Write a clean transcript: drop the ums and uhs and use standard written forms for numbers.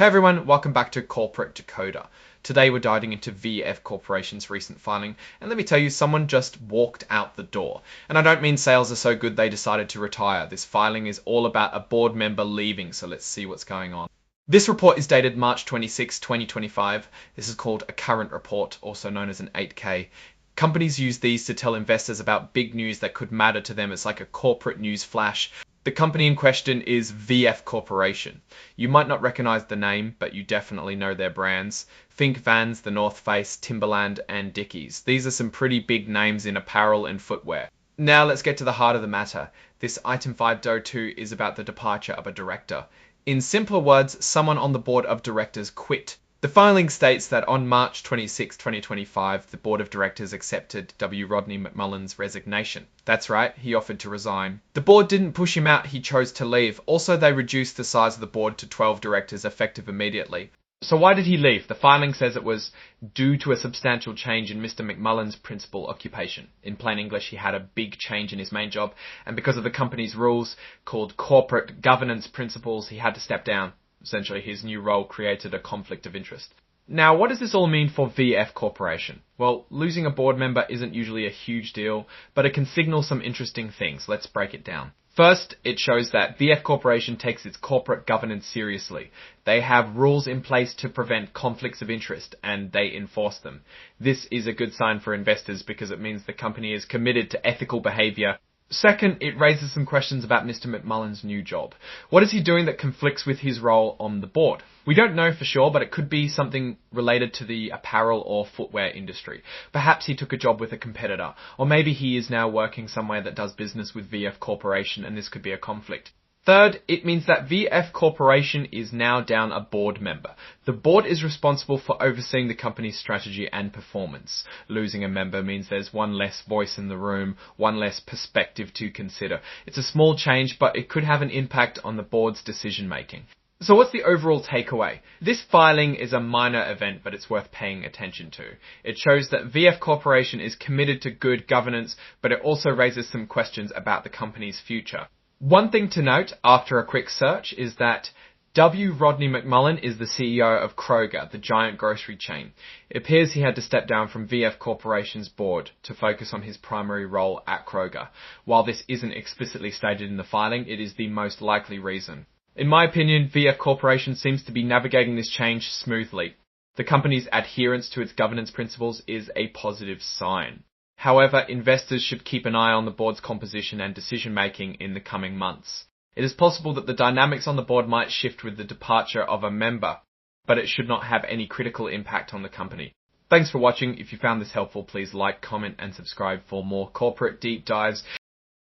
Hey everyone, welcome back to Corporate Decoder. Today we're diving into VF Corporation's recent filing, and let me tell you, someone just walked out the door. And I don't mean sales are so good they decided to retire. This filing is all about a board member leaving, so let's see what's going on. This report is dated March 26, 2025. This is called a current report, also known as an 8K. Companies use these to tell investors about big news that could matter to them. It's like a corporate news flash. The company in question is VF Corporation. You might not recognize the name, but you definitely know their brands. Think Vans, The North Face, Timberland, and Dickies. These are some pretty big names in apparel and footwear. Now let's get to the heart of the matter. This item 5.2 is about the departure of a director. In simpler words, someone on the board of directors quit. The filing states that on March 26, 2025, the board of directors accepted W. Rodney McMullen's resignation. That's right, he offered to resign. The board didn't push him out, he chose to leave. Also, they reduced the size of the board to 12 directors effective immediately. So why did he leave? The filing says it was due to a substantial change in Mr. McMullen's principal occupation. In plain English, he had a big change in his main job, and because of the company's rules called corporate governance principles, he had to step down. Essentially, his new role created a conflict of interest. Now, what does this all mean for VF Corporation? Well, losing a board member isn't usually a huge deal, but it can signal some interesting things. Let's break it down. First, it shows that VF Corporation takes its corporate governance seriously. They have rules in place to prevent conflicts of interest, and they enforce them. This is a good sign for investors because it means the company is committed to ethical behavior. Second, it raises some questions about Mr. McMullen's new job. What is he doing that conflicts with his role on the board? We don't know for sure, but it could be something related to the apparel or footwear industry. Perhaps he took a job with a competitor, or maybe he is now working somewhere that does business with VF Corporation, and this could be a conflict. Third, it means that VF Corporation is now down a board member. The board is responsible for overseeing the company's strategy and performance. Losing a member means there's one less voice in the room, one less perspective to consider. It's a small change, but it could have an impact on the board's decision making. So what's the overall takeaway? This filing is a minor event, but it's worth paying attention to. It shows that VF Corporation is committed to good governance, but it also raises some questions about the company's future. One thing to note after a quick search is that W. Rodney McMullen is the CEO of Kroger, the giant grocery chain. It appears he had to step down from VF Corporation's board to focus on his primary role at Kroger. While this isn't explicitly stated in the filing, it is the most likely reason. In my opinion, VF Corporation seems to be navigating this change smoothly. The company's adherence to its governance principles is a positive sign. However, investors should keep an eye on the board's composition and decision-making in the coming months. It is possible that the dynamics on the board might shift with the departure of a member, but it should not have any critical impact on the company. Thanks for watching. If you found this helpful, please like, comment, and subscribe for more corporate deep dives.